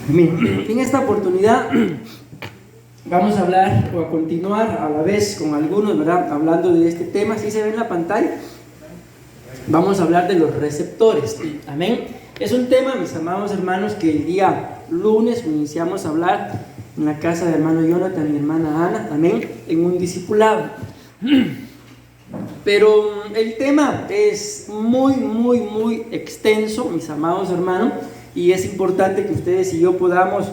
Bien, en esta oportunidad vamos a hablar o a continuar a la vez con algunos, ¿verdad? Hablando de este tema. ¿Sí se ve en la pantalla? Vamos a hablar de los receptores. Amén. Es un tema, mis amados hermanos, que el día lunes iniciamos a hablar en la casa de hermano Jonathan y hermana Ana, amén, en un discipulado. Pero el tema es muy extenso, mis amados hermanos, y es importante que ustedes y yo podamos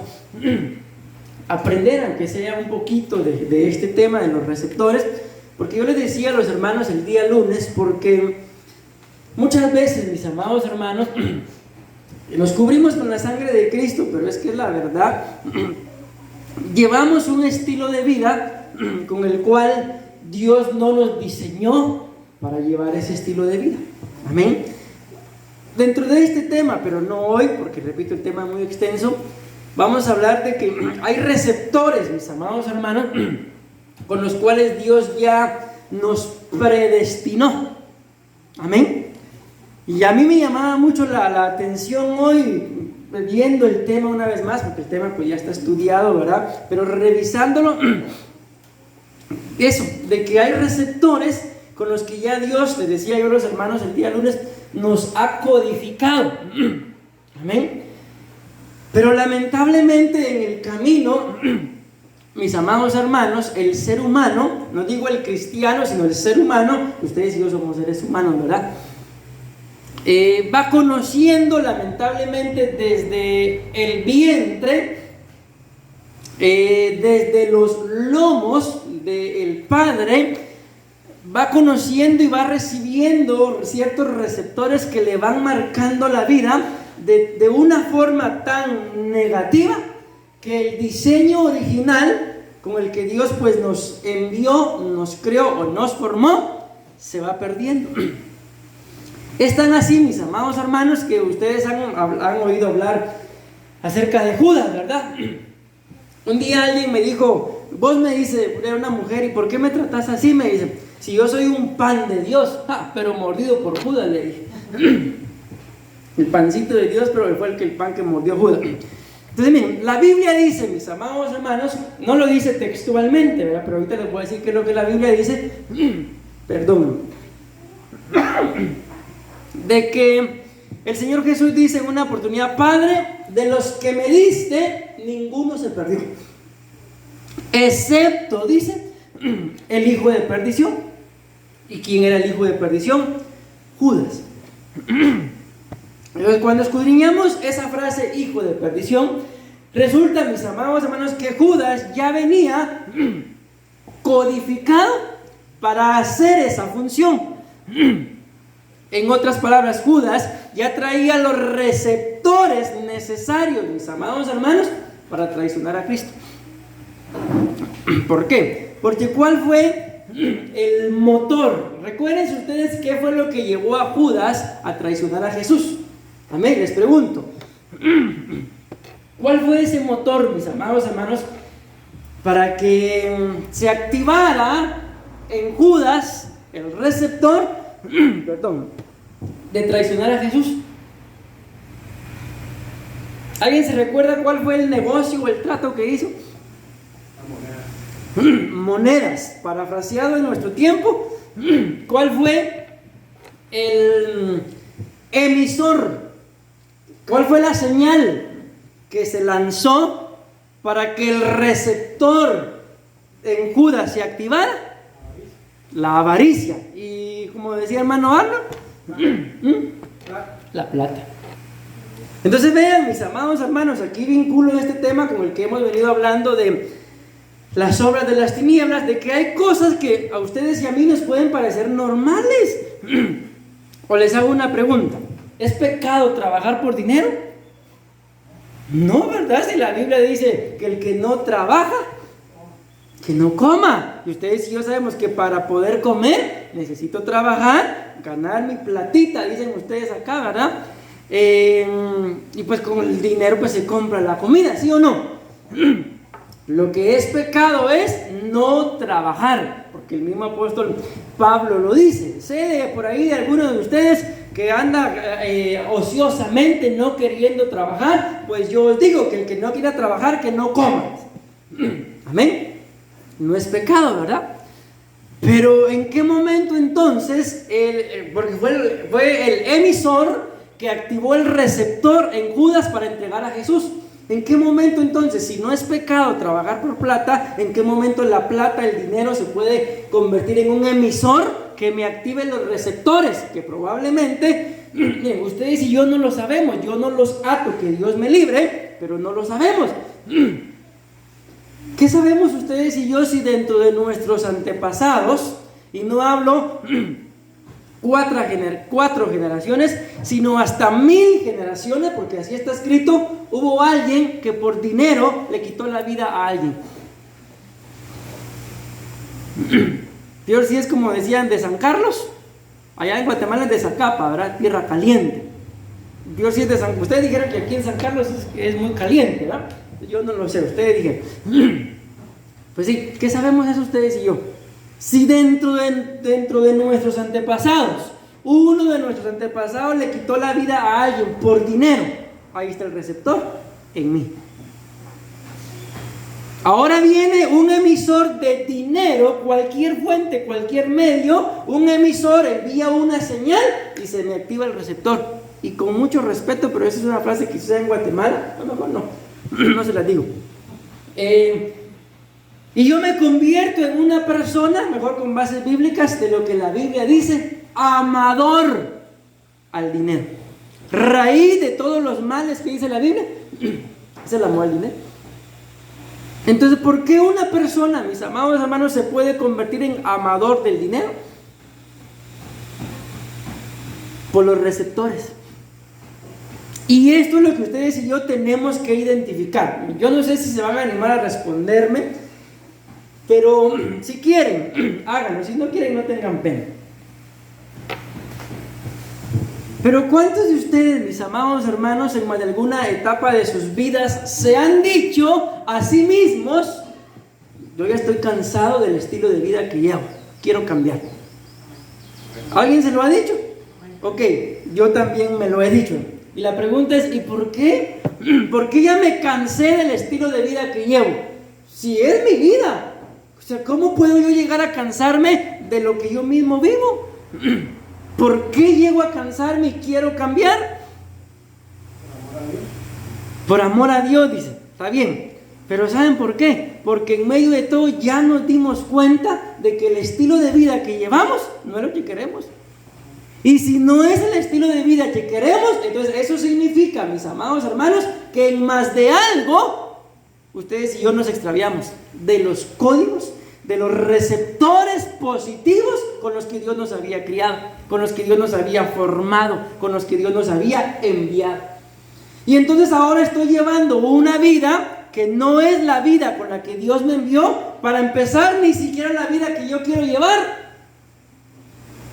aprender, aunque sea un poquito de este tema de los receptores, porque yo les decía a los hermanos el día lunes, porque muchas veces, mis amados hermanos, nos cubrimos con la sangre de Cristo, pero es que la verdad, llevamos un estilo de vida con el cual Dios no nos diseñó para llevar ese estilo de vida. Amén. Dentro de este tema, pero no hoy, porque repito, el tema es muy extenso, vamos a hablar de que hay receptores, mis amados hermanos, con los cuales Dios ya nos predestinó. Amén. Y a mí me llamaba mucho la atención hoy, viendo el tema una vez más, porque el tema pues ya está estudiado, ¿verdad? Pero revisándolo, eso, de que hay receptores con los que ya Dios, les decía yo a los hermanos el día lunes, nos ha codificado. Amén. Pero lamentablemente en el camino, mis amados hermanos, el ser humano, no digo el cristiano, sino el ser humano, ustedes y yo somos seres humanos, ¿verdad? Va conociendo lamentablemente desde el vientre, desde los lomos del Padre, va conociendo y va recibiendo ciertos receptores que le van marcando la vida de una forma tan negativa que el diseño original con el que Dios pues nos envió, nos creó o nos formó, se va perdiendo. Es tan así, mis amados hermanos, que ustedes han oído hablar acerca de Judas, ¿verdad? Un día alguien me dijo, vos me dice, era una mujer, ¿y por qué me tratás así? Me dice, si yo soy un pan de Dios, pero mordido por Judas, le dije. El pancito de Dios, pero fue el pan que mordió Judas. Entonces miren, la Biblia dice, mis amados hermanos, no lo dice textualmente, ¿verdad? Pero ahorita les voy a decir qué es lo que la Biblia dice. Perdón. De que el Señor Jesús dice en una oportunidad, Padre, de los que me diste, ninguno se perdió, excepto, dice, el hijo de perdición. ¿Y quién era el hijo de perdición? Judas. Entonces, cuando escudriñamos esa frase, hijo de perdición, resulta, mis amados hermanos, que Judas ya venía codificado para hacer esa función. En otras palabras, Judas ya traía los receptores necesarios, mis amados hermanos, para traicionar a Cristo. ¿Por qué? Porque ¿cuál fue el motor? Recuerden ustedes qué fue lo que llevó a Judas a traicionar a Jesús. Amén, les pregunto. ¿Cuál fue ese motor, mis amados hermanos, para que se activara en Judas el receptor de traicionar a Jesús? ¿Alguien se recuerda cuál fue el negocio o el trato que hizo? Monedas, parafraseado en nuestro tiempo. ¿Cuál fue el emisor? ¿Cuál fue la señal que se lanzó para que el receptor en Judas se activara? La avaricia. Y como decía hermano Arnold, la plata. Entonces vean, mis amados hermanos, aquí vinculo este tema con el que hemos venido hablando de las obras de las tinieblas, de que hay cosas que a ustedes y a mí nos pueden parecer normales. O les hago una pregunta, ¿es pecado trabajar por dinero? No, ¿verdad? Si la Biblia dice que el que no trabaja, que no coma. Y ustedes y yo sabemos que para poder comer necesito trabajar, ganar mi platita, dicen ustedes acá, ¿verdad? Y pues con el dinero pues se compra la comida, ¿sí o no? Lo que es pecado es no trabajar, porque el mismo apóstol Pablo lo dice. Sé de por ahí de algunos de ustedes que anda ociosamente no queriendo trabajar, pues yo os digo que el que no quiera trabajar, que no coma. Amén. No es pecado, ¿verdad? Pero ¿en qué momento entonces, porque fue el emisor que activó el receptor en Judas para entregar a Jesús? ¿En qué momento entonces, si no es pecado trabajar por plata, en qué momento la plata, el dinero se puede convertir en un emisor que me active los receptores? Que probablemente, ustedes y yo no lo sabemos, yo no los ato, que Dios me libre, pero no lo sabemos. ¿Qué sabemos ustedes y yo si dentro de nuestros antepasados, y no hablo cuatro generaciones, sino hasta 1000 generaciones, porque así está escrito, hubo alguien que por dinero le quitó la vida a alguien? Dios, sí, es como decían de San Carlos, allá en Guatemala es de Zacapa, ¿verdad? Tierra caliente. Dios, sí es de San... Ustedes dijeron que aquí en San Carlos es muy caliente, ¿verdad? Yo no lo sé, ustedes dijeron. Pues sí, ¿qué sabemos eso ustedes y yo? Si dentro de nuestros antepasados, uno de nuestros antepasados le quitó la vida a alguien por dinero, ahí está el receptor, en mí. Ahora viene un emisor de dinero, cualquier fuente, cualquier medio, un emisor envía una señal y se me activa el receptor. Y con mucho respeto, pero esa es una frase que se usa en Guatemala, a lo mejor no se las digo. Y yo me convierto en una persona, mejor con bases bíblicas, de lo que la Biblia dice, amador al dinero. Raíz de todos los males que dice la Biblia, es el amor al dinero. Entonces, ¿por qué una persona, mis amados hermanos, se puede convertir en amador del dinero? Por los receptores. Y esto es lo que ustedes y yo tenemos que identificar. Yo no sé si se van a animar a responderme, pero si quieren, háganlo. Si no quieren, no tengan pena. Pero ¿cuántos de ustedes, mis amados hermanos, en más de alguna etapa de sus vidas se han dicho a sí mismos: yo ya estoy cansado del estilo de vida que llevo, quiero cambiar? ¿Alguien se lo ha dicho? Ok, yo también me lo he dicho. Y la pregunta es, ¿y por qué? ¿Por qué ya me cansé del estilo de vida que llevo? Si es mi vida. O sea, ¿cómo puedo yo llegar a cansarme de lo que yo mismo vivo? ¿Por qué llego a cansarme y quiero cambiar? Por amor a Dios, dice. Está bien. Pero ¿saben por qué? Porque en medio de todo ya nos dimos cuenta de que el estilo de vida que llevamos no es lo que queremos. Y si no es el estilo de vida que queremos, entonces eso significa, mis amados hermanos, que en más de algo, ustedes y yo nos extraviamos de los códigos, de los receptores positivos con los que Dios nos había criado, con los que Dios nos había formado, con los que Dios nos había enviado. Y entonces ahora estoy llevando una vida que no es la vida con la que Dios me envió, para empezar ni siquiera la vida que yo quiero llevar.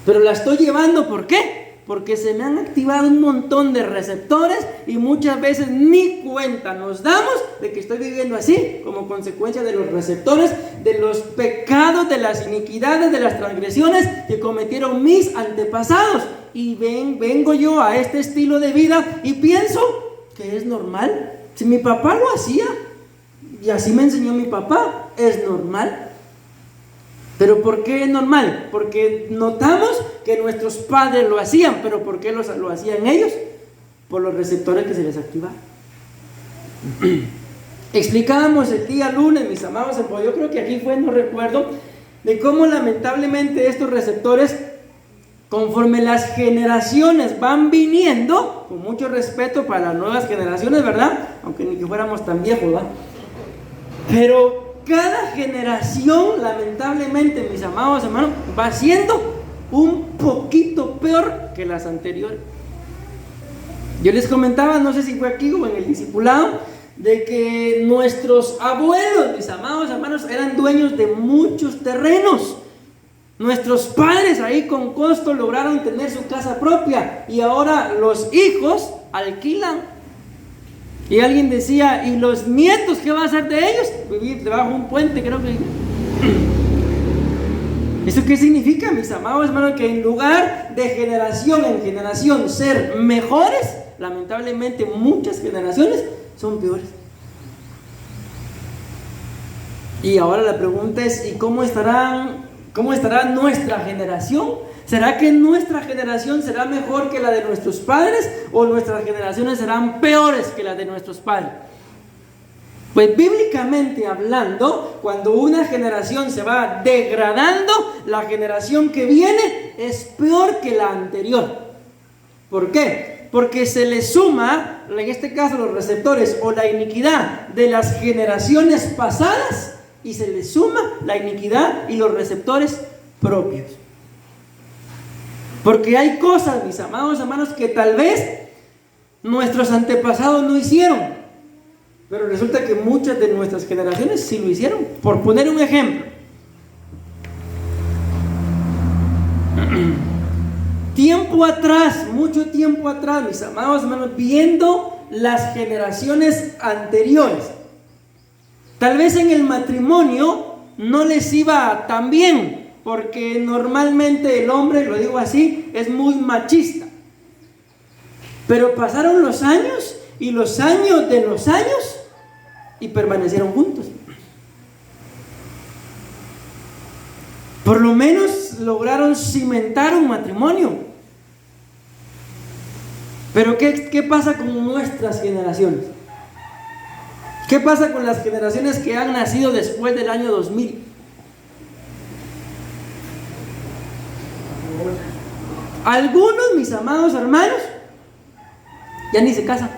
Pero la estoy llevando, ¿por qué? Porque se me han activado un montón de receptores y muchas veces ni cuenta nos damos de que estoy viviendo así, como consecuencia de los receptores, de los pecados, de las iniquidades, de las transgresiones que cometieron mis antepasados. Y vengo yo a este estilo de vida y pienso que es normal. Si mi papá lo hacía y así me enseñó mi papá, es normal. ¿Pero por qué es normal? Porque notamos que nuestros padres lo hacían, pero ¿por qué lo hacían ellos? Por los receptores que se les activaban. Explicábamos el día lunes, mis amados, yo creo que aquí fue, no recuerdo, de cómo lamentablemente estos receptores, conforme las generaciones van viniendo, con mucho respeto para las nuevas generaciones, ¿verdad? Aunque ni que fuéramos tan viejos, ¿verdad? Pero cada generación, lamentablemente, mis amados hermanos, va siendo un poquito peor que las anteriores. Yo les comentaba, no sé si fue aquí o en el discipulado, de que nuestros abuelos, mis amados hermanos, eran dueños de muchos terrenos. Nuestros padres ahí con costo lograron tener su casa propia y ahora los hijos alquilan. Y alguien decía, ¿y los nietos qué va a hacer de ellos? Vivir debajo de un puente, creo que. ¿Eso qué significa, mis amados hermanos? Que en lugar de generación en generación ser mejores, lamentablemente muchas generaciones son peores. Y ahora la pregunta es, ¿y cómo estará nuestra generación? ¿Será que nuestra generación será mejor que la de nuestros padres o nuestras generaciones serán peores que las de nuestros padres? Pues bíblicamente hablando, cuando una generación se va degradando, la generación que viene es peor que la anterior. ¿Por qué? Porque se le suma, en este caso los receptores o la iniquidad de las generaciones pasadas, y se le suma la iniquidad y los receptores propios. Porque hay cosas, mis amados hermanos, que tal vez nuestros antepasados no hicieron, pero resulta que muchas de nuestras generaciones sí lo hicieron. Por poner un ejemplo, mucho tiempo atrás, mis amados hermanos, viendo las generaciones anteriores, tal vez en el matrimonio no les iba tan bien, porque normalmente el hombre, lo digo así, es muy machista. Pero pasaron los años y los años de los años y permanecieron juntos. Por lo menos lograron cimentar un matrimonio. Pero ¿qué pasa con nuestras generaciones? ¿Qué pasa con las generaciones que han nacido después del año 2000? Algunos, mis amados hermanos, ya ni se casan.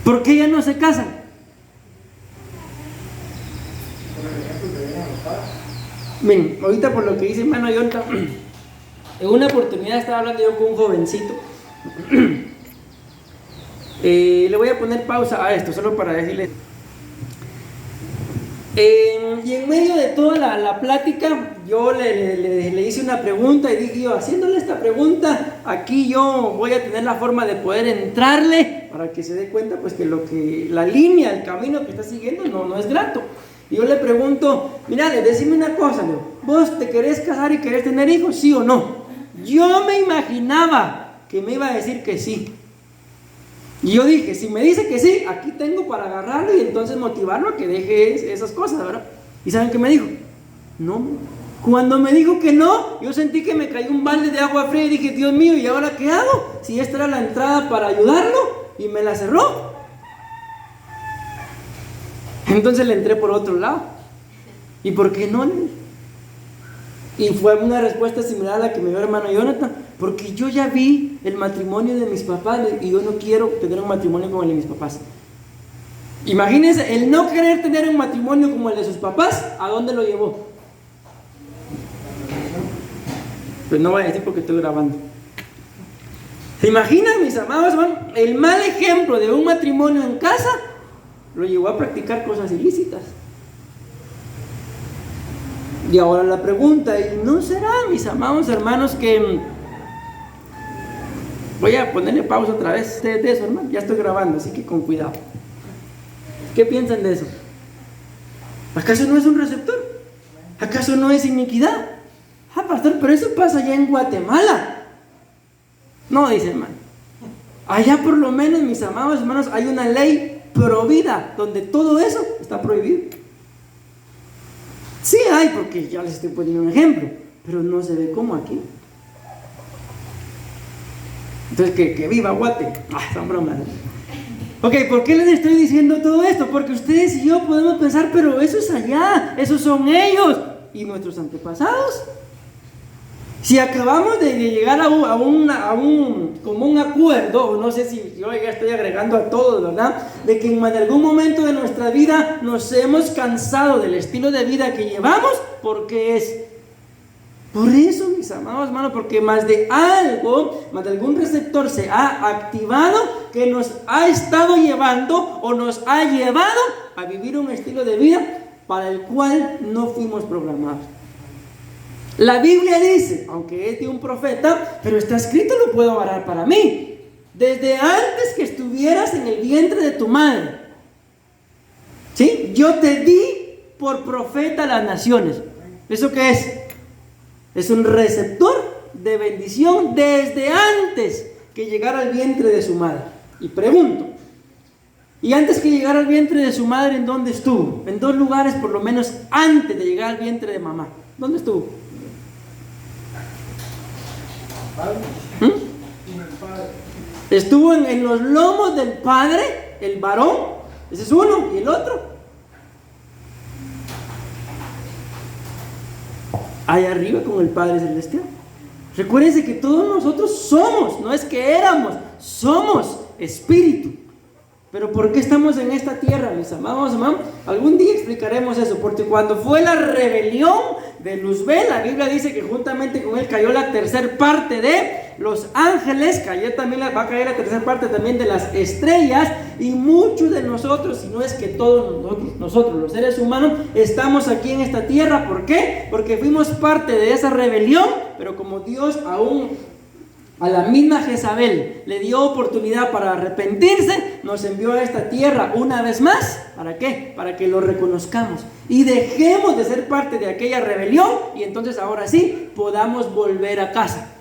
¿Por qué ya no se casan? Miren, ahorita por lo que dice hermano Yonta, en una oportunidad estaba hablando yo con un jovencito. Le voy a poner pausa a esto, solo para decirle. Y en medio de toda la plática, yo le hice una pregunta y dije yo, haciéndole esta pregunta, aquí yo voy a tener la forma de poder entrarle para que se dé cuenta pues que la línea, el camino que está siguiendo no es grato. Y yo le pregunto, mira, decime una cosa, ¿vos te querés casar y querés tener hijos, sí o no? Yo me imaginaba que me iba a decir que sí. Y yo dije, si me dice que sí, aquí tengo para agarrarlo y entonces motivarlo a que deje esas cosas, ¿verdad? ¿Y saben qué me dijo? No. Cuando me dijo que no, yo sentí que me cayó un balde de agua fría y dije, Dios mío, ¿y ahora qué hago? Si esta era la entrada para ayudarlo y me la cerró. Entonces le entré por otro lado. ¿Y por qué no? Y fue una respuesta similar a la que me dio el hermano Jonathan, porque yo ya vi el matrimonio de mis papás y yo no quiero tener un matrimonio como el de mis papás. Imagínense, el no querer tener un matrimonio como el de sus papás, ¿a dónde lo llevó? Pues no voy a decir porque estoy grabando. ¿Se imaginan, mis amados hermanos? El mal ejemplo de un matrimonio en casa lo llevó a practicar cosas ilícitas. Y ahora la pregunta, ¿y no será, mis amados hermanos, que... Voy a ponerle pausa otra vez de eso, hermano? Ya estoy grabando, así que con cuidado. ¿Qué piensan de eso? ¿Acaso no es un receptor? ¿Acaso no es iniquidad? Ah, pastor, pero eso pasa allá en Guatemala. No, dice hermano. Allá por lo menos, mis amados hermanos, hay una ley prohibida donde todo eso está prohibido. Sí hay, porque ya les estoy poniendo un ejemplo, pero no se ve como aquí. Entonces, que viva Guate. Son bromas. Ok, ¿por qué les estoy diciendo todo esto? Porque ustedes y yo podemos pensar, pero eso es allá, esos son ellos y nuestros antepasados. Si acabamos de llegar a un común acuerdo, o no sé si yo ya estoy agregando a todos, ¿verdad? De que en algún momento de nuestra vida nos hemos cansado del estilo de vida que llevamos, porque es por eso, mis amados hermanos, porque más de algún receptor se ha activado que nos ha estado llevando o nos ha llevado a vivir un estilo de vida para el cual no fuimos programados. La Biblia dice, aunque es de un profeta, pero está escrito, lo puedo agarrar para mí. Desde antes que estuvieras en el vientre de tu madre, ¿sí? Yo te di por profeta a las naciones. ¿Eso qué es? Es un receptor de bendición desde antes que llegara al vientre de su madre. Y pregunto, ¿y antes que llegara al vientre de su madre, en dónde estuvo? En dos lugares, por lo menos antes de llegar al vientre de mamá. ¿Dónde estuvo? Estuvo en los lomos del Padre, el varón, ese es uno, y el otro allá arriba con el Padre Celestial. Recuérdense que todos nosotros somos, no es que éramos, somos espíritu. Pero ¿por qué estamos en esta tierra, mis amados hermanos? Algún día explicaremos eso, porque cuando fue la rebelión de Luzbel, la Biblia dice que juntamente con él cayó la tercer parte de los ángeles, va a caer la tercer parte también de las estrellas, y muchos de nosotros, si no es que todos nosotros los seres humanos, estamos aquí en esta tierra. ¿Por qué? Porque fuimos parte de esa rebelión, pero como Dios aún a la misma Jezabel le dio oportunidad para arrepentirse, nos envió a esta tierra una vez más. ¿Para qué? Para que lo reconozcamos y dejemos de ser parte de aquella rebelión, y entonces ahora sí podamos volver a casa.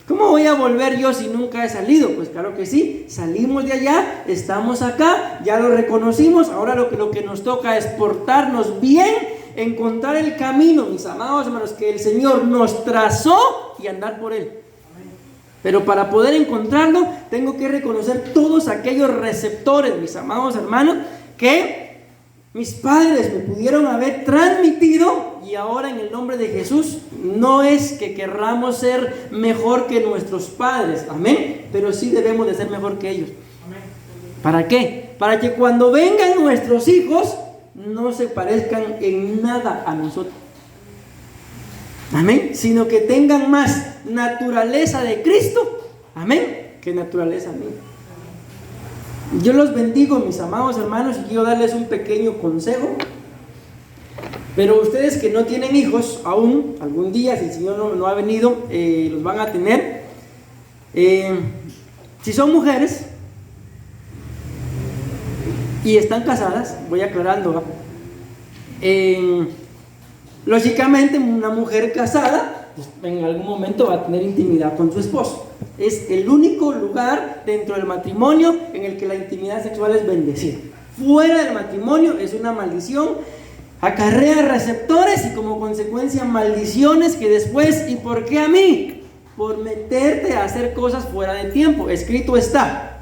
¿Cómo voy a volver yo si nunca he salido? Pues claro que sí, salimos de allá, estamos acá, ya lo reconocimos. Ahora lo que nos toca es portarnos bien, encontrar el camino, mis amados hermanos, que el Señor nos trazó, y andar por él. Pero para poder encontrarlo, tengo que reconocer todos aquellos receptores, mis amados hermanos, que mis padres me pudieron haber transmitido. Y ahora, en el nombre de Jesús, no es que querramos ser mejor que nuestros padres, amén, pero sí debemos de ser mejor que ellos. Amén. ¿Para qué? Para que cuando vengan nuestros hijos no se parezcan en nada a nosotros, amén, sino que tengan más naturaleza de Cristo, amén, que naturaleza mía. Yo los bendigo, mis amados hermanos, y quiero darles un pequeño consejo. Pero ustedes que no tienen hijos aún, algún día, si el Señor no ha venido, los van a tener. Si son mujeres y están casadas, voy aclarando, lógicamente una mujer casada, pues, en algún momento va a tener intimidad con su esposo. Es el único lugar dentro del matrimonio en el que la intimidad sexual es bendecida. Fuera del matrimonio es una maldición. Acarrea receptores y como consecuencia maldiciones que después, ¿y por qué a mí? Por meterte a hacer cosas fuera de tiempo. Escrito está.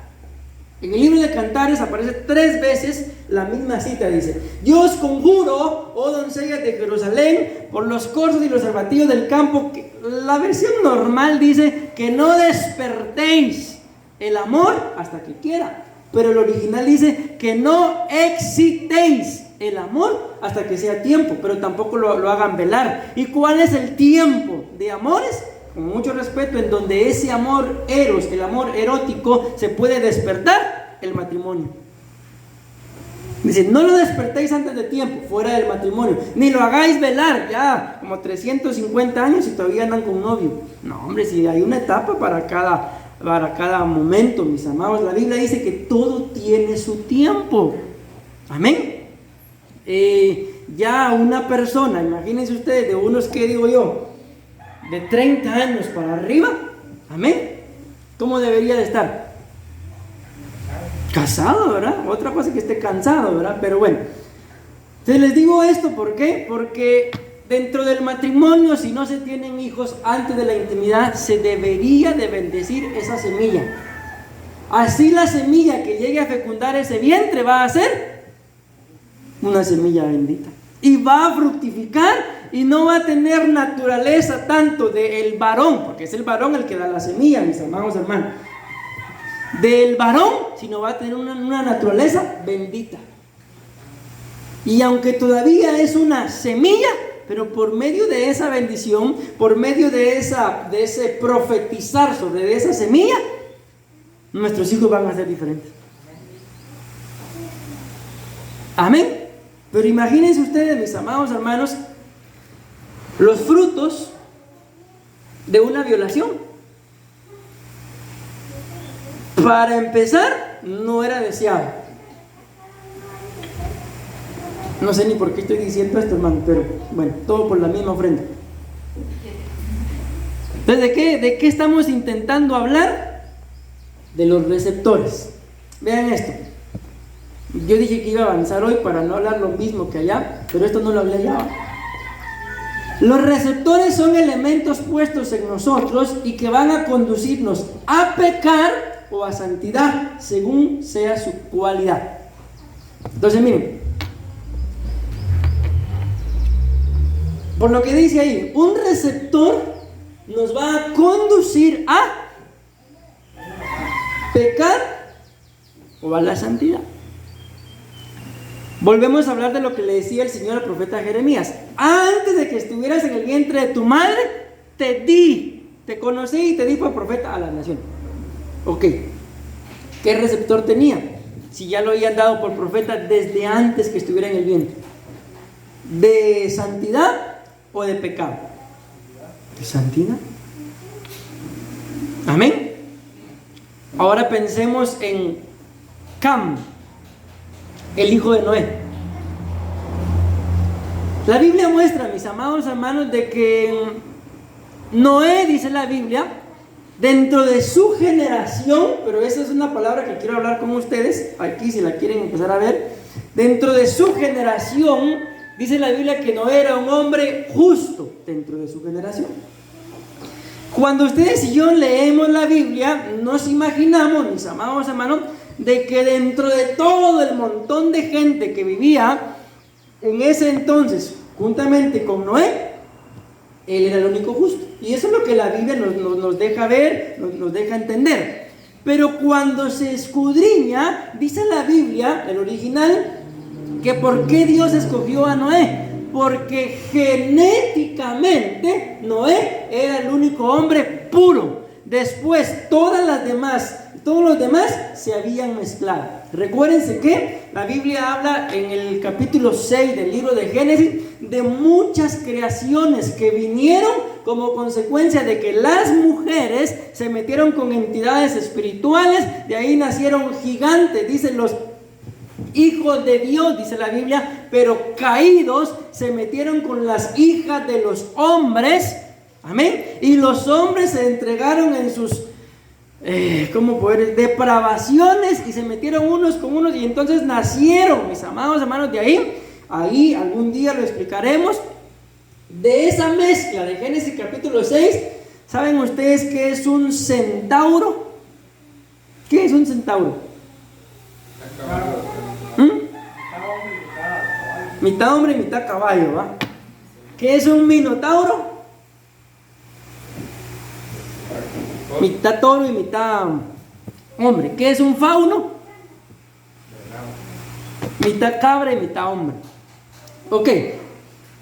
En el libro de Cantares aparece 3 veces la misma cita, dice: yo os conjuro, oh doncellas de Jerusalén, por los corzos y los arbatillos del campo. La versión normal dice que no despertéis el amor hasta que quiera, pero el original dice que no excitéis el amor hasta que sea tiempo, pero tampoco lo hagan velar. ¿Y cuál es el tiempo de amores? Con mucho respeto, en donde ese amor eros, el amor erótico, se puede despertar: el matrimonio. Dice: no lo despertéis antes de tiempo, fuera del matrimonio, ni lo hagáis velar ya como 350 años y todavía andan con novio. No, hombre, si hay una etapa para cada momento, mis amados. La Biblia dice que todo tiene su tiempo, amén. Ya una persona, imagínense ustedes, de unos, ¿qué digo yo?, de 30 años para arriba, amén, ¿cómo debería de estar? Casado, ¿verdad? Otra cosa que esté cansado, ¿verdad? Pero bueno, entonces les digo esto, ¿por qué? Porque dentro del matrimonio, si no se tienen hijos antes de la intimidad, se debería de bendecir esa semilla. Así la semilla que llegue a fecundar ese vientre va a ser una semilla bendita, y va a fructificar, y no va a tener naturaleza tanto del varón, porque es el varón el que da la semilla, mis amados hermanos, del varón, sino va a tener una naturaleza bendita. Y aunque todavía es una semilla, pero por medio de esa bendición, por medio de ese profetizar sobre esa semilla, nuestros hijos van a ser diferentes. Amén. Pero imagínense ustedes, mis amados hermanos, los frutos de una violación. Para empezar, no era deseado. No sé ni por qué estoy diciendo esto, hermano, pero bueno, todo por la misma ofrenda. Entonces, ¿de qué estamos intentando hablar? De los receptores. Vean esto. Yo dije que iba a avanzar hoy para no hablar lo mismo que allá, pero esto no lo hablé allá. Los receptores son elementos puestos en nosotros y que van a conducirnos a pecar o a santidad, según sea su cualidad. Entonces, miren, por lo que dice ahí, un receptor nos va a conducir a pecar o a la santidad. Volvemos a hablar de lo que le decía el Señor al profeta Jeremías: antes de que estuvieras en el vientre de tu madre, te conocí y te di por profeta a la nación. Ok, ¿qué receptor tenía? Si ya lo habían dado por profeta desde antes que estuviera en el vientre. ¿De santidad o de pecado? ¿De santidad? Amén. Ahora pensemos en Cam, el hijo de Noé. La Biblia muestra, mis amados hermanos, de que Noé, dice la Biblia, dentro de su generación, pero esa es una palabra que quiero hablar con ustedes, aquí si la quieren empezar a ver, dentro de su generación, dice la Biblia que Noé era un hombre justo dentro de su generación. Cuando ustedes y yo leemos la Biblia, nos imaginamos, mis amados hermanos, de que dentro de todo el montón de gente que vivía en ese entonces, juntamente con Noé, él era el único justo. Y eso es lo que la Biblia nos deja ver, nos deja entender. Pero cuando se escudriña, dice la Biblia, el original, que ¿por qué Dios escogió a Noé? Porque genéticamente Noé era el único hombre puro. Después todos los demás se habían mezclado. Recuérdense que la Biblia habla en el capítulo 6 del libro de Génesis de muchas creaciones que vinieron como consecuencia de que las mujeres se metieron con entidades espirituales. De ahí nacieron gigantes, dicen los hijos de Dios, dice la Biblia, pero caídos se metieron con las hijas de los hombres. Amén. Y los hombres se entregaron en sus depravaciones y se metieron unos con unos, y entonces nacieron, mis amados hermanos, de ahí algún día lo explicaremos, de esa mezcla de Génesis capítulo 6. ¿Saben ustedes qué es un centauro? ¿Qué es un centauro? Mitad hombre y mitad caballo, ¿va? ¿Qué es un minotauro? Mitad toro y mitad hombre. ¿Qué es un fauno? Mitad cabra y mitad hombre. Ok,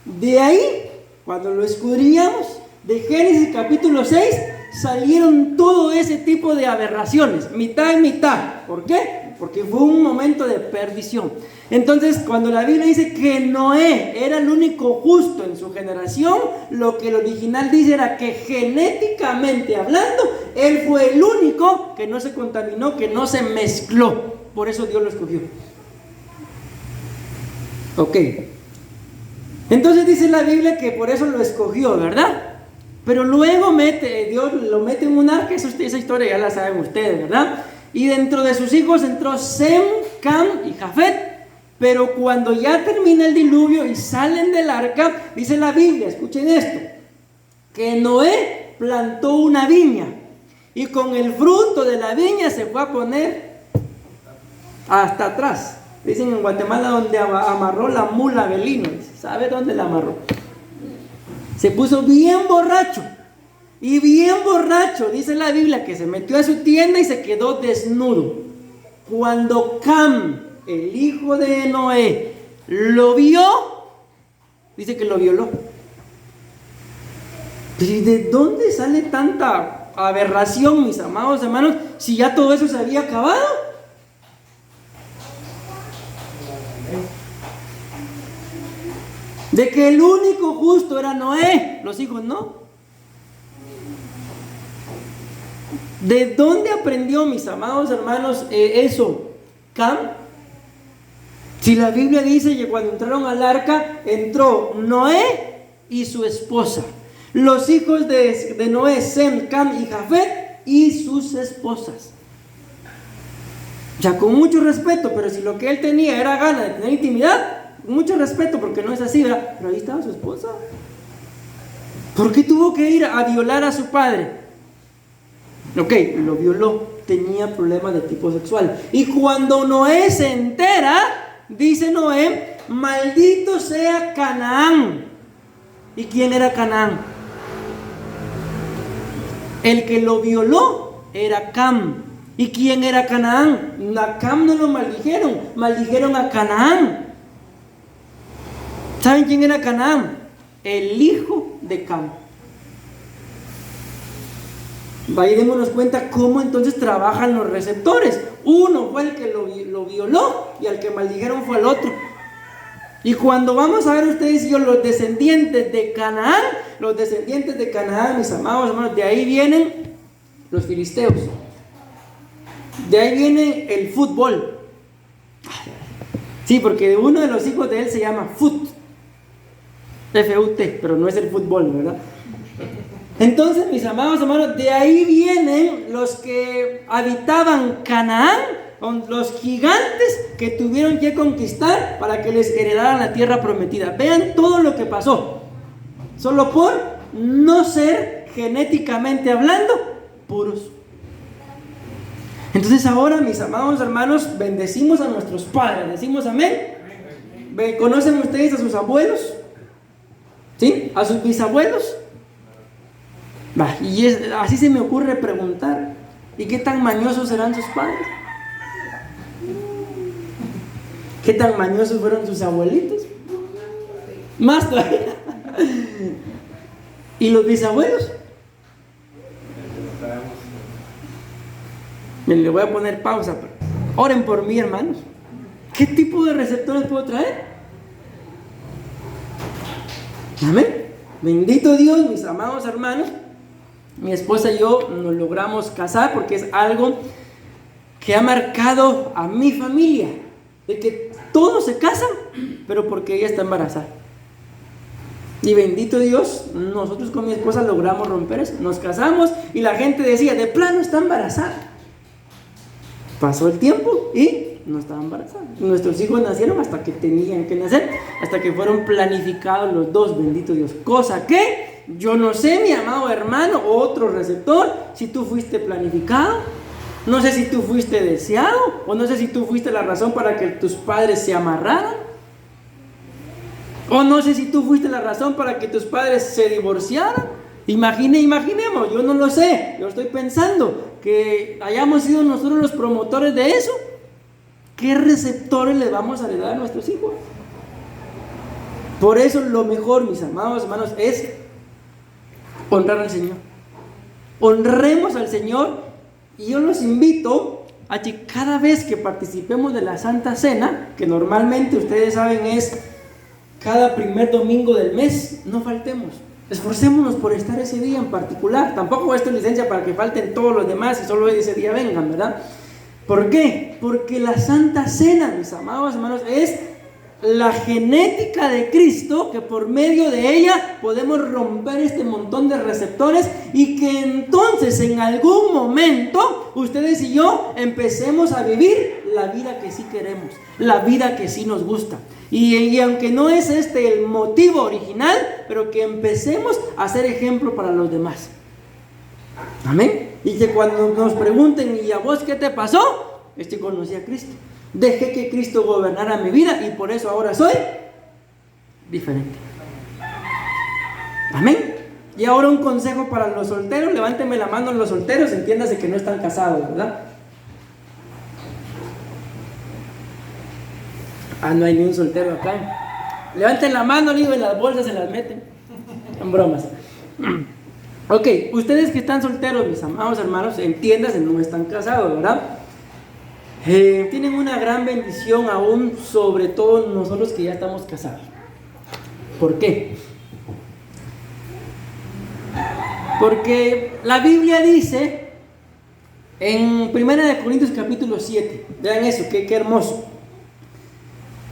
de ahí, cuando lo escudriñamos, de Génesis capítulo 6, salieron todo ese tipo de aberraciones, mitad y mitad. ¿Por qué? Porque fue un momento de perdición. Entonces, cuando la Biblia dice que Noé era el único justo en su generación, lo que el original dice era que genéticamente hablando, él fue el único que no se contaminó, que no se mezcló. Por eso Dios lo escogió. Ok. Entonces dice la Biblia que por eso lo escogió, ¿verdad? Pero luego Dios lo mete en un arca. Esa historia ya la saben ustedes, ¿verdad? Y dentro de sus hijos entró Sem, Cam y Jafet. Pero cuando ya termina el diluvio y salen del arca, dice la Biblia, escuchen esto, que Noé plantó una viña y con el fruto de la viña se fue a poner hasta atrás. Dicen en Guatemala donde amarró la mula Belino. ¿Sabe dónde la amarró? Se puso bien borracho. Y bien borracho, dice la Biblia, que se metió a su tienda y se quedó desnudo. Cuando Cam, el hijo de Noé, lo vio, dice que lo violó. ¿Y de dónde sale tanta aberración, mis amados hermanos, si ya todo eso se había acabado? De que el único justo era Noé, los hijos no. ¿De dónde aprendió, mis amados hermanos, eso Cam? Si la Biblia dice que cuando entraron al arca, entró Noé y su esposa. Los hijos de Noé, Sem, Cam y Jafet y sus esposas. Ya con mucho respeto, pero si lo que él tenía era ganas de tener intimidad, con mucho respeto, porque no es así, ¿verdad? Pero ahí estaba su esposa. ¿Por qué tuvo que ir a violar a su padre? Ok, lo violó, tenía problemas de tipo sexual. Y cuando Noé se entera, dice Noé, maldito sea Canaán. ¿Y quién era Canaán? El que lo violó era Cam. ¿Y quién era Canaán? A Cam no lo maldijeron, maldijeron a Canaán. ¿Saben quién era Canaán? El hijo de Cam. Ahí démonos cuenta cómo entonces trabajan los receptores. Uno fue el que lo violó y al que maldijeron fue el otro. Y cuando vamos a ver ustedes y yo los descendientes de Canaán, mis amados hermanos, de ahí vienen los filisteos. De ahí viene el fútbol. Sí, porque uno de los hijos de él se llama Fut. F-U-T, pero no es el fútbol, ¿verdad? Entonces, mis amados hermanos, de ahí vienen los que habitaban Canaán, los gigantes que tuvieron que conquistar para que les heredaran la tierra prometida. Vean todo lo que pasó, solo por no ser genéticamente hablando puros. Entonces ahora, mis amados hermanos, bendecimos a nuestros padres, decimos amén. ¿Conocen ustedes a sus abuelos? ¿Sí? ¿A sus bisabuelos? Así se me ocurre preguntar, ¿y qué tan mañosos serán sus padres? ¿Qué tan mañosos fueron sus abuelitos? Más todavía. ¿Y los bisabuelos? Le voy a poner pausa, pero oren por mí, hermanos. ¿Qué tipo de receptores puedo traer? Amén. Bendito Dios, mis amados hermanos. Mi esposa y yo nos logramos casar porque es algo que ha marcado a mi familia, de que todos se casan, pero porque ella está embarazada. Y bendito Dios, nosotros con mi esposa logramos romper eso. Nos casamos y la gente decía, de plano está embarazada. Pasó el tiempo y no estaba embarazada. Nuestros hijos nacieron hasta que tenían que nacer, hasta que fueron planificados los dos, bendito Dios. Cosa que yo no sé, mi amado hermano, otro receptor, si tú fuiste planificado, no sé si tú fuiste deseado, o no sé si tú fuiste la razón para que tus padres se amarraran, o no sé si tú fuiste la razón para que tus padres se divorciaran. Imaginemos, yo no lo sé, yo estoy pensando que hayamos sido nosotros los promotores de eso. ¿Qué receptores le vamos a heredar a nuestros hijos? Por eso lo mejor, mis amados hermanos, es honrar al Señor. Honremos al Señor. Y yo los invito a que cada vez que participemos de la Santa Cena, que normalmente ustedes saben es cada primer domingo del mes, no faltemos. Esforcémonos por estar ese día en particular. Tampoco esto es licencia para que falten todos los demás y solo ese día vengan, ¿verdad? ¿Por qué? Porque la Santa Cena, mis amados hermanos, es la genética de Cristo, que por medio de ella podemos romper este montón de receptores y que entonces en algún momento ustedes y yo empecemos a vivir la vida que sí queremos, la vida que sí nos gusta. Y aunque no es este el motivo original, pero que empecemos a ser ejemplo para los demás. Amén. Y que cuando nos pregunten, ¿y a vos qué te pasó? Conocí a Cristo. Dejé que Cristo gobernara mi vida y por eso ahora soy diferente. Amén. Y ahora un consejo para los solteros. Levánteme la mano los solteros, entiéndase que no están casados, ¿verdad? No hay ni un soltero acá. Levanten la mano, digo, en las bolsas se las meten. Son bromas. Ok, ustedes que están solteros, mis amados hermanos, entiéndase, no están casados, ¿verdad? Tienen una gran bendición aún, sobre todo nosotros que ya estamos casados. ¿Por qué? Porque la Biblia dice en 1 Corintios capítulo 7, vean eso, qué hermoso.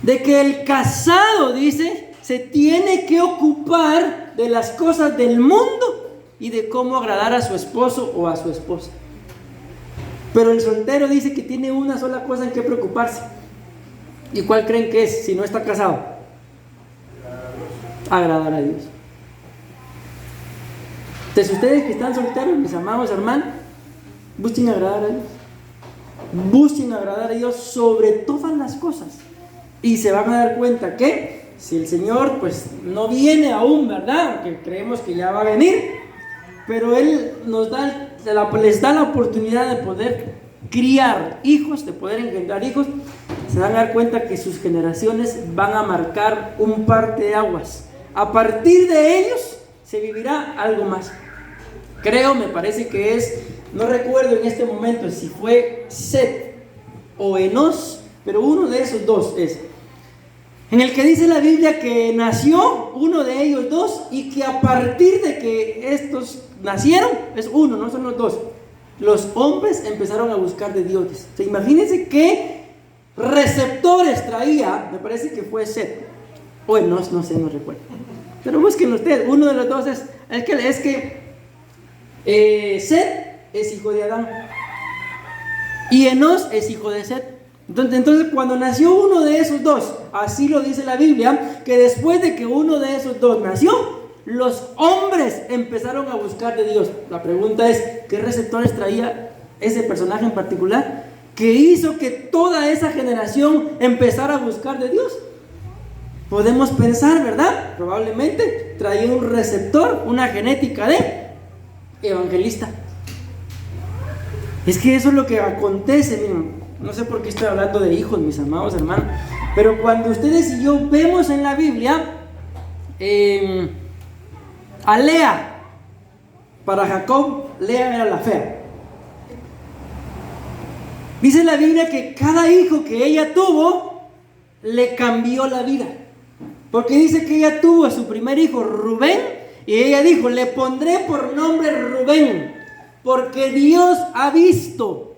de que el casado, dice, se tiene que ocupar de las cosas del mundo y de cómo agradar a su esposo o a su esposa. Pero el soltero dice que tiene una sola cosa en que preocuparse. ¿Y cuál creen que es si no está casado? Agradar a Dios. Entonces ustedes que están solteros, mis amados hermanos, busquen agradar a Dios. Busquen agradar a Dios sobre todas las cosas. Y se van a dar cuenta que si el Señor pues no viene aún, ¿verdad? Porque creemos que ya va a venir, pero Él les da la oportunidad de poder criar hijos, de poder engendrar hijos. Se van a dar cuenta que sus generaciones van a marcar un parteaguas. A partir de ellos se vivirá algo más. Creo, me parece que es, no recuerdo en este momento si fue Set o Enos, pero uno de esos dos es, en el que dice la Biblia que nació uno de ellos dos y que a partir de que estos nacieron, es uno, no son los dos, los hombres empezaron a buscar de Dios. O sea, imagínense qué receptores traía, me parece que fue Set o Enos, no sé, no recuerdo. Pero busquen ustedes, uno de los dos es que Set es hijo de Adán y Enos es hijo de Set. Entonces cuando nació uno de esos dos, así lo dice la Biblia, que después de que uno de esos dos nació, los hombres empezaron a buscar de Dios. La pregunta es, ¿qué receptores traía ese personaje en particular que hizo que toda esa generación empezara a buscar de Dios? Podemos pensar, ¿verdad? Probablemente traía un receptor, una genética de evangelista. Es que eso es lo que acontece, miren. No sé por qué estoy hablando de hijos, mis amados hermanos, pero cuando ustedes y yo vemos en la Biblia a Lea, para Jacob, Lea era la fea. Dice la Biblia que cada hijo que ella tuvo le cambió la vida, porque dice que ella tuvo a su primer hijo Rubén y ella dijo, le pondré por nombre Rubén, porque Dios ha visto.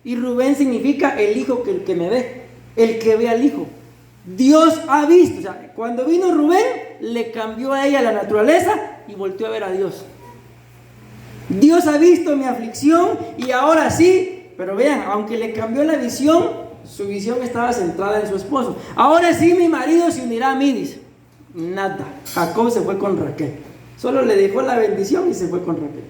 Y Rubén significa el hijo que me ve, el que ve al hijo. Dios ha visto. O sea, cuando vino Rubén, le cambió a ella la naturaleza y volteó a ver a Dios. Dios ha visto mi aflicción y ahora sí, pero vean, aunque le cambió la visión, su visión estaba centrada en su esposo. Ahora sí mi marido se unirá a mí, dice. Nada, Jacob se fue con Raquel. Solo le dejó la bendición y se fue con Raquel.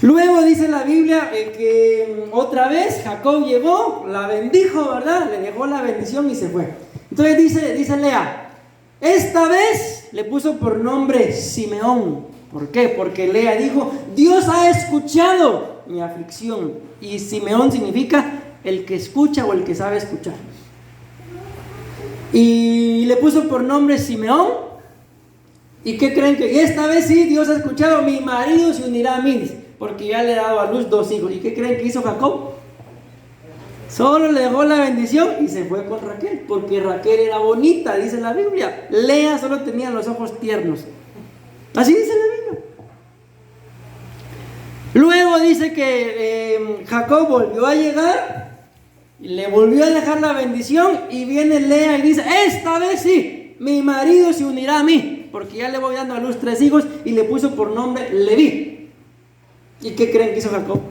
Luego dice la Biblia que otra vez Jacob llegó, la bendijo, ¿verdad? Le dejó la bendición y se fue. Entonces dice Lea, esta vez le puso por nombre Simeón. ¿Por qué? Porque Lea dijo, Dios ha escuchado mi aflicción. Y Simeón significa el que escucha o el que sabe escuchar. Y le puso por nombre Simeón. ¿Y qué creen? Que esta vez sí, Dios ha escuchado, mi marido se unirá a mí, porque ya le he dado a luz 2 hijos. ¿Y qué creen que hizo Jacob? Solo le dejó la bendición y se fue con Raquel, porque Raquel era bonita, dice la Biblia. Lea solo tenía los ojos tiernos. Así dice la Biblia. Luego dice que Jacob volvió a llegar, y le volvió a dejar la bendición, y viene Lea y dice, esta vez sí, mi marido se unirá a mí, porque ya le voy dando a luz 3 hijos, y le puso por nombre Leví. ¿Y qué creen que hizo Jacob?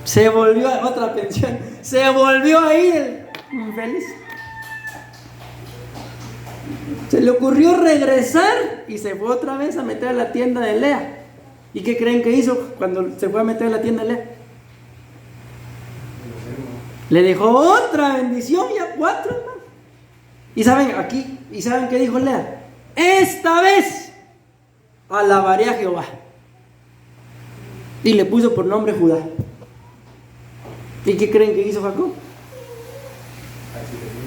Se volvió a otra pensión. Se volvió a ir infeliz. Se le ocurrió regresar y se fue otra vez a meter a la tienda de Lea. ¿Y qué creen que hizo cuando se fue a meter a la tienda de Lea? Le dejó otra bendición y a 4, hermano. Y saben qué dijo Lea. Esta vez alabaré a Jehová. Y le puso por nombre Judá. ¿Y qué creen que hizo Jacob?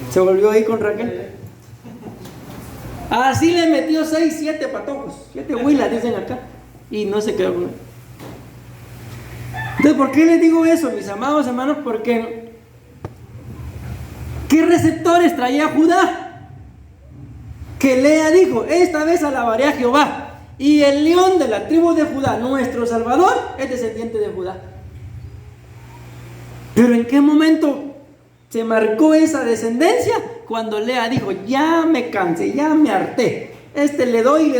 Se volvió a ir con Raquel. Así le metió 6, 7 patojos, 7 huilas dicen acá, y no se quedó con él. Entonces, ¿por qué les digo eso, mis amados hermanos? Porque ¿qué receptores traía Judá? Que Lea dijo, esta vez alabaré a Jehová. Y el león de la tribu de Judá, nuestro Salvador, es descendiente de Judá. Pero ¿en qué momento Se marcó esa descendencia cuando Lea dijo, ya me cansé, ya me harté. Le doy,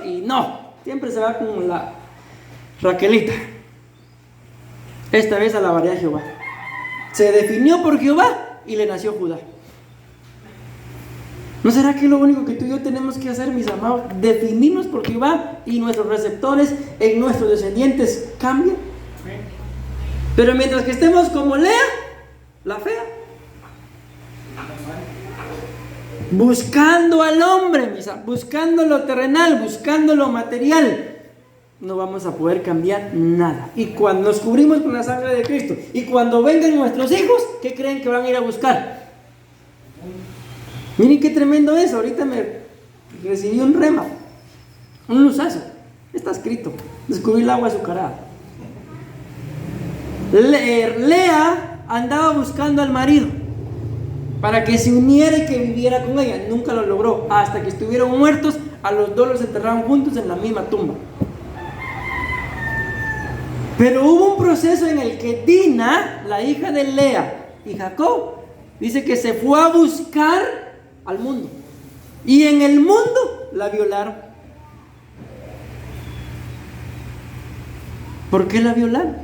y no. Siempre se va con la Raquelita. Esta vez alabaré a Jehová. Se definió por Jehová y le nació Judá. ¿No será que lo único que tú y yo tenemos que hacer, mis amados, definirnos por Jehová y nuestros receptores en nuestros descendientes cambian? Pero mientras que estemos como Lea, la fea, buscando al hombre, buscando lo terrenal, buscando lo material, no vamos a poder cambiar nada. Y cuando nos cubrimos con la sangre de Cristo y cuando vengan nuestros hijos, ¿qué creen que van a ir a buscar? Miren qué tremendo es. Ahorita me recibí un rema, un luzazo. Está escrito: descubrí el agua azucarada. Lea andaba buscando al marido para que se uniera y que viviera con ella. Nunca lo logró. Hasta que estuvieron muertos, a los dos los enterraron juntos en la misma tumba. Pero hubo un proceso en el que Dina, la hija de Lea, y Jacob, dice que se fue a buscar al mundo. Y en el mundo la violaron. ¿Por qué la violaron?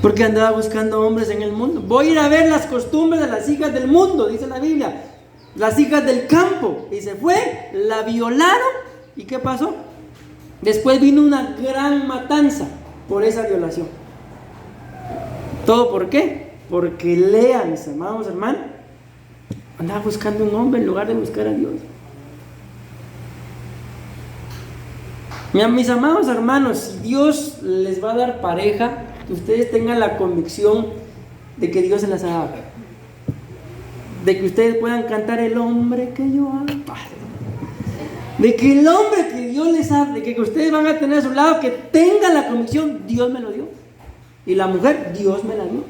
Porque andaba buscando hombres en el mundo. Voy a ir a ver las costumbres de las hijas del mundo, dice la Biblia. Las hijas del campo. Y se fue, la violaron. ¿Y qué pasó? Después vino una gran matanza por esa violación. ¿Todo por qué? Porque Lea, mis amados hermanos, andaba buscando un hombre en lugar de buscar a Dios. Mis amados hermanos, si Dios les va a dar pareja, que ustedes tengan la convicción de que Dios se las ha dado, de que ustedes puedan cantar el hombre que yo amo, de que el hombre que Dios les ha, de que ustedes van a tener a su lado, que tengan la convicción, Dios me lo dio, y la mujer, Dios me la dio.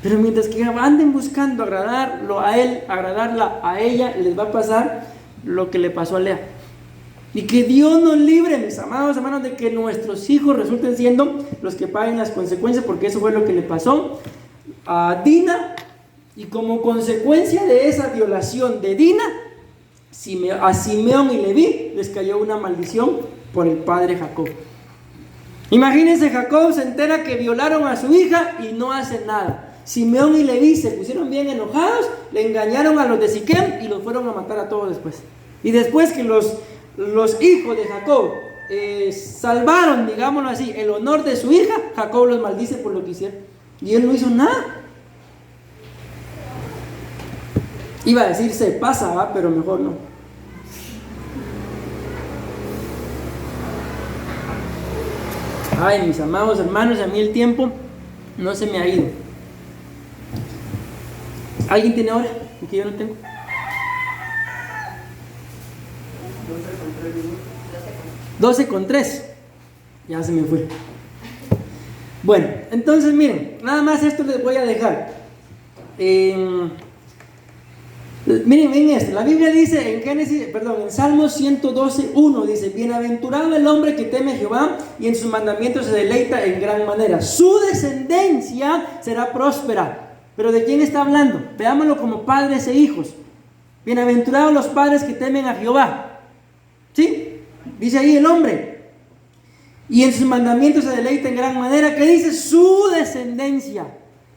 Pero mientras que anden buscando agradarlo a él, agradarla a ella, les va a pasar lo que le pasó a Lea. Y que Dios nos libre, mis amados hermanos, de que nuestros hijos resulten siendo los que paguen las consecuencias, porque eso fue lo que le pasó a Dina. Y como consecuencia de esa violación de Dina, a Simeón y Leví les cayó una maldición por el padre Jacob. Imagínense, Jacob se entera que violaron a su hija y no hace nada. Simeón y Leví se pusieron bien enojados, le engañaron a los de Siquem y los fueron a matar a todos después. Y después que los hijos de Jacob salvaron, digámoslo así, el honor de su hija, Jacob los maldice por lo que hicieron. Y él no hizo nada. Iba a decir se pasa, ¿va? Pero mejor no. Ay, mis amados hermanos, a mí el tiempo no se me ha ido. ¿Alguien tiene hora? Porque yo no tengo. 12:03. Ya se me fue. Bueno, entonces miren, nada más esto les voy a dejar. Miren esto, la Biblia dice en Salmos 112:1 dice: bienaventurado el hombre que teme a Jehová y en sus mandamientos se deleita en gran manera. Su descendencia será próspera. ¿Pero de quién está hablando? Veámoslo como padres e hijos. Bienaventurados los padres que temen a Jehová. ¿Sí? Dice ahí el hombre. Y en sus mandamientos se deleita en gran manera. ¿Qué dice? Su descendencia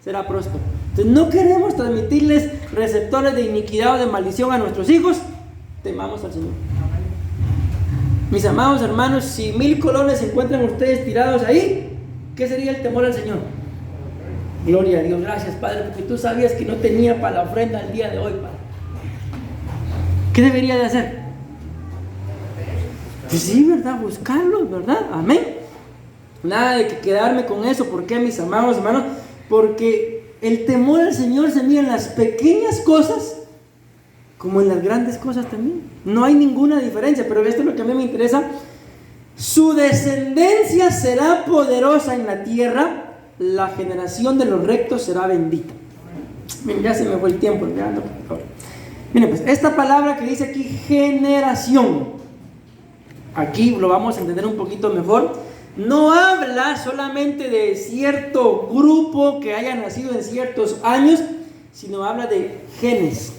será próspera. Entonces no queremos transmitirles receptores de iniquidad o de maldición a nuestros hijos. Temamos al Señor. Mis amados hermanos, si 1000 colones se encuentran ustedes tirados ahí, ¿qué sería el temor al Señor? Gloria a Dios, gracias Padre, porque tú sabías que no tenía para la ofrenda el día de hoy, Padre. ¿Qué debería de hacer? Pues sí, ¿verdad? Buscarlos, ¿verdad? Amén. Nada de que quedarme con eso. ¿Por qué, mis amados hermanos? Porque el temor al Señor se mira en las pequeñas cosas como en las grandes cosas también. No hay ninguna diferencia, pero esto es lo que a mí me interesa. Su descendencia será poderosa en la tierra, la generación de los rectos será bendita. Miren, ya se me fue el tiempo. Miren, pues esta palabra que dice aquí, generación, aquí lo vamos a entender un poquito mejor. no habla solamente de cierto grupo que haya nacido en ciertos años, sino habla de genes.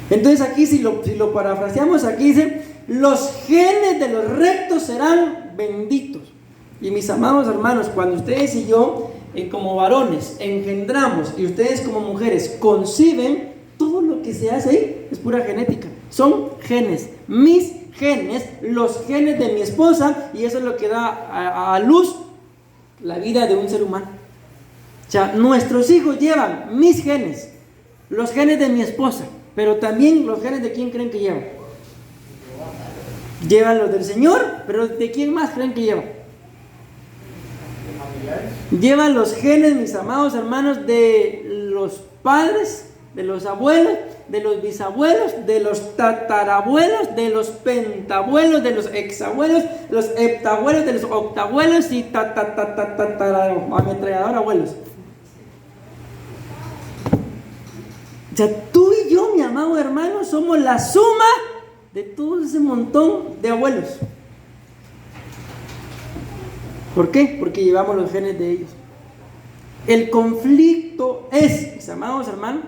Entonces aquí si lo parafraseamos, aquí dice, los genes de los rectos serán benditos. Y mis amados hermanos, cuando ustedes y yo, como varones, engendramos, y ustedes como mujeres conciben, todo lo que se hace ahí es pura genética. Son genes, mis genes, los genes de mi esposa, y eso es lo que da a luz la vida de un ser humano. O sea, nuestros hijos llevan mis genes, los genes de mi esposa, pero también los genes de quién creen que llevan. Llevan los del Señor, pero ¿de quién más creen que llevan? Llevan los genes, mis amados hermanos, de los padres, de los abuelos, de los bisabuelos, de los tatarabuelos, de los pentabuelos, de los exabuelos, de los heptabuelos, de los octabuelos y ametrallador abuelos. O sea, tú y yo, mi amado hermano, somos la suma de todo ese montón de abuelos. ¿Por qué? Porque llevamos los genes de ellos. El conflicto es, mis amados hermanos,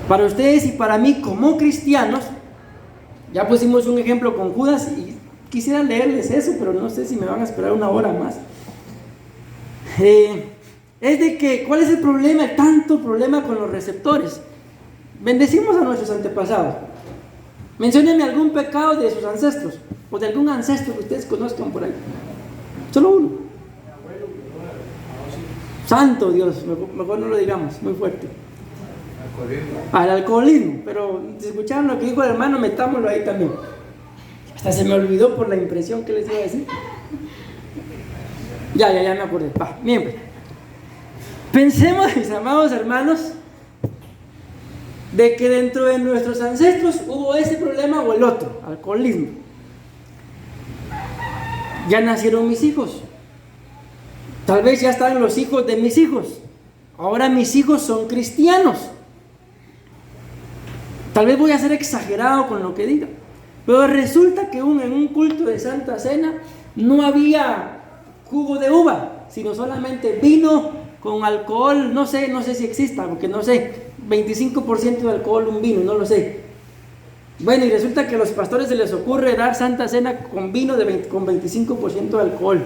para ustedes y para mí como cristianos, ya pusimos un ejemplo con Judas y quisiera leerles eso, pero no sé si me van a esperar una hora más. Es de que, ¿cuál es el problema? Tanto problema con los receptores. Bendecimos a nuestros antepasados. Menciónenme algún pecado de sus ancestros o de algún ancestro que ustedes conozcan por ahí. Solo uno. Santo Dios, mejor no lo digamos, muy fuerte. Al alcoholismo, pero si escucharon lo que dijo el hermano, metámoslo ahí también. Hasta se me olvidó por la impresión que les iba a decir. Ya me acordé. Bien, pues. Pensemos, mis amados hermanos, de que dentro de nuestros ancestros hubo ese problema o el otro, alcoholismo. Ya nacieron mis hijos. Tal vez ya están los hijos de mis hijos. Ahora mis hijos son cristianos. Tal vez voy a ser exagerado con lo que diga, pero resulta que en un culto de Santa Cena no había jugo de uva, sino solamente vino con alcohol, no sé si exista, porque no sé, 25% de alcohol un vino, no lo sé. Bueno, y resulta que a los pastores se les ocurre dar Santa Cena con vino con 25% de alcohol.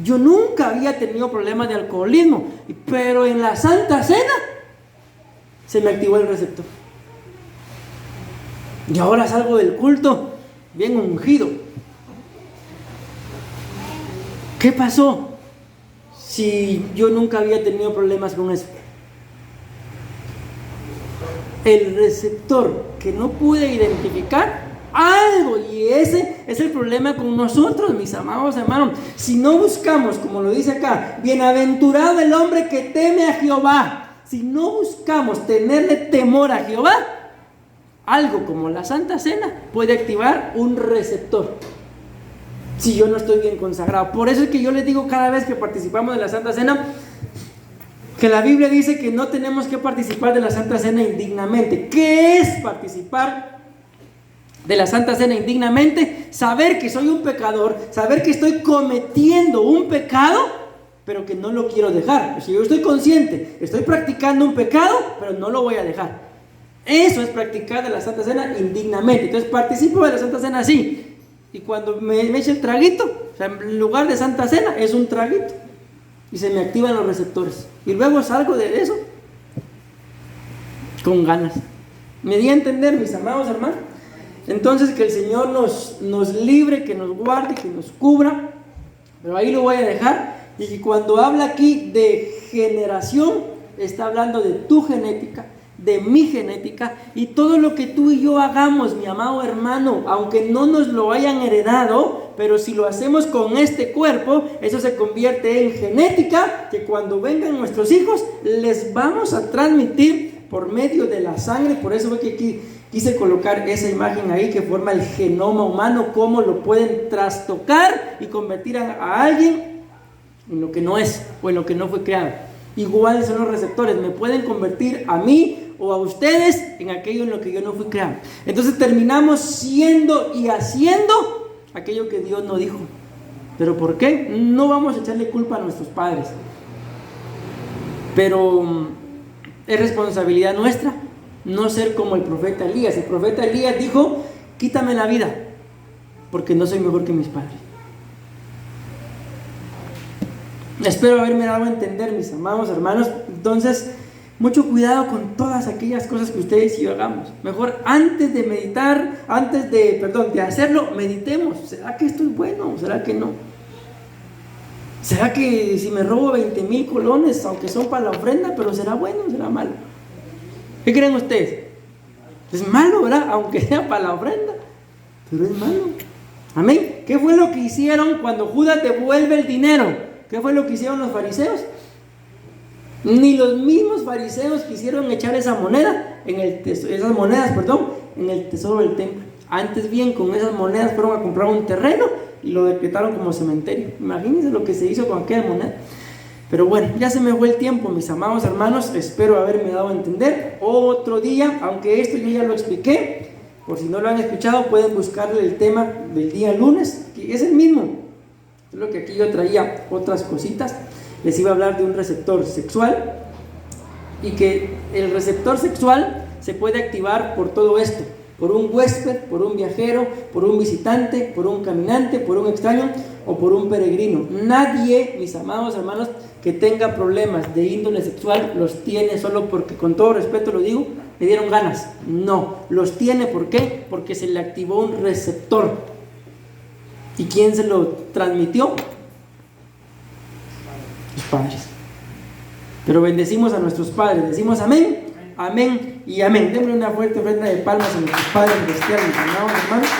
Yo nunca había tenido problemas de alcoholismo, pero en la Santa Cena se me activó el receptor. Y ahora salgo del culto bien ungido. ¿Qué pasó? Si yo nunca había tenido problemas con eso. El receptor que no pude identificar algo, y ese es el problema con nosotros, mis amados hermanos. Si no buscamos, como lo dice acá, bienaventurado el hombre que teme a Jehová. Si no buscamos tenerle temor a Jehová, algo como la Santa Cena puede activar un receptor. Si yo no estoy bien consagrado. Por eso es que yo les digo cada vez que participamos de la Santa Cena, que la Biblia dice que no tenemos que participar de la Santa Cena indignamente. ¿Qué es participar de la Santa Cena indignamente? Saber que soy un pecador, saber que estoy cometiendo un pecado, pero que no lo quiero dejar. Si yo estoy consciente, estoy practicando un pecado, pero no lo voy a dejar. Eso es practicar de la Santa Cena indignamente. Entonces participo de la Santa Cena así. Y cuando me eche el traguito, o sea, en lugar de Santa Cena es un traguito, y se me activan los receptores. Y luego salgo de eso con ganas. ¿Me di a entender, mis amados hermanos? Entonces que el Señor nos libre, que nos guarde, que nos cubra. Pero ahí lo voy a dejar. Y cuando habla aquí de generación, está hablando de tu genética, de mi genética, y todo lo que tú y yo hagamos, mi amado hermano, aunque no nos lo hayan heredado, pero si lo hacemos con este cuerpo, eso se convierte en genética, que cuando vengan nuestros hijos, les vamos a transmitir por medio de la sangre. Por eso fue que quise colocar esa imagen ahí que forma el genoma humano, cómo lo pueden trastocar y convertir a alguien en lo que no es o en lo que no fue creado. Iguales son los receptores, me pueden convertir a mí o a ustedes en aquello en lo que yo no fui creado. Entonces terminamos siendo y haciendo aquello que Dios no dijo. ¿Pero por qué? No vamos a echarle culpa a nuestros padres, pero es responsabilidad nuestra no ser como el profeta Elías. El profeta Elías dijo: quítame la vida, porque no soy mejor que mis padres. Espero haberme dado a entender, mis amados hermanos. Entonces, mucho cuidado con todas aquellas cosas que ustedes y yo hagamos. Mejor antes de meditar, de hacerlo, meditemos. ¿Será que esto es bueno? ¿Será que no? ¿Será que si me robo 20,000 colones, aunque son para la ofrenda, pero será bueno o será malo? ¿Qué creen ustedes? Es malo, ¿verdad? Aunque sea para la ofrenda, pero es malo. Amén. ¿Qué fue lo que hicieron cuando Judas devuelve el dinero? ¿Qué fue lo que hicieron los fariseos? Ni los mismos fariseos quisieron echar esas monedas en el tesoro del templo. Antes bien, con esas monedas fueron a comprar un terreno y lo decretaron como cementerio. Imagínense lo que se hizo con aquella moneda. Pero bueno, ya se me fue el tiempo, mis amados hermanos. Espero haberme dado a entender. Otro día, aunque esto yo ya lo expliqué, por si no lo han escuchado, pueden buscarle el tema del día lunes, que es el mismo. Es lo que aquí yo traía otras cositas. Les iba a hablar de un receptor sexual, y que el receptor sexual se puede activar por todo esto: por un huésped, por un viajero, por un visitante, por un caminante, por un extraño o por un peregrino. Nadie, mis amados hermanos, que tenga problemas de índole sexual los tiene solo porque, con todo respeto lo digo, le dieron ganas. No, los tiene. ¿Por qué? Porque se le activó un receptor. ¿Y quién se lo transmitió? Los padres. Pero bendecimos a nuestros padres, decimos amén, amén y amén. Denle una fuerte ofrenda de palmas a nuestros padres celestiales, hermanos.